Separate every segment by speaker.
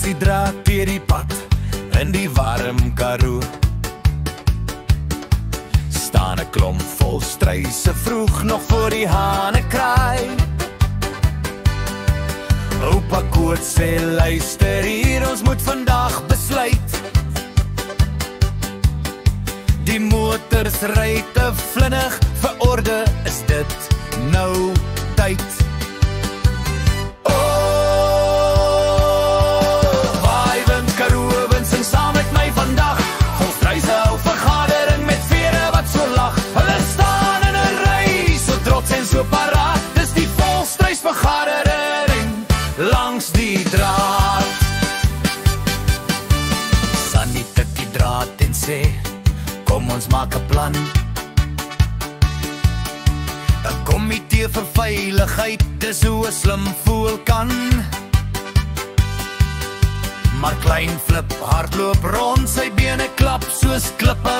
Speaker 1: die draad deur die pad in die warm Karoo. Staan 'n klomp volstruise vroeg nog voor die hane kraai. Oupa Koot sê luister hier, ons moet vandag besluit. Die motors ry te vinnig, vir orde is dit nou tyd. Langs die draad. Sannie tik die draad en sê, kom ons maak 'n plan. 'n Komitee vir veiligheid, dis hoe 'n slim voel kan. Maar klein Flip hardloop rond, sy bene klap soos klippe.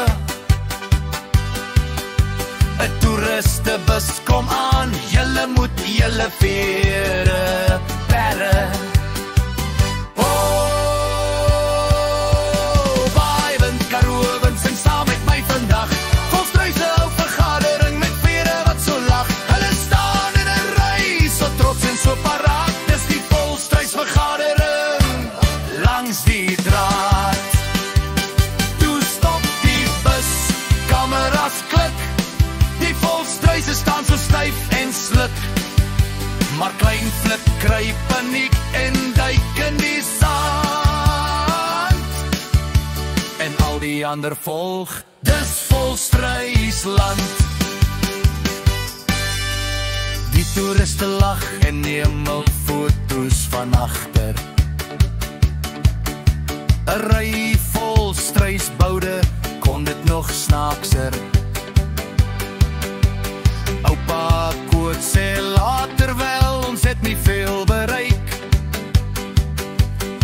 Speaker 1: 'n Toeristebus kom aan, julle moet julle vere berre. Baie wind, Karoo wind, sing saam met my vandag. Volstruise hou vergadering met vere wat so lag. Hulle staan in 'n ry, so trots en so paraat. Dis die volstruisvergadering langs die draad. Toe stop die bus, kameras klik. Die volstruise staan so styf en sluk. Maar klein Flip kry paniek en duik in die sand. En al die ander volg, dis volstruisland. Die toeriste lag en neem al foto's van agter. 'n ry volstruisboude kon dit nog snaakser. Oupa Koot sê later wel, ons het nie veel bereik.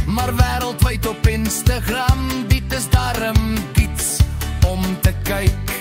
Speaker 1: Maar wêreldwyd op Instagram, dit is darm iets om te kyk.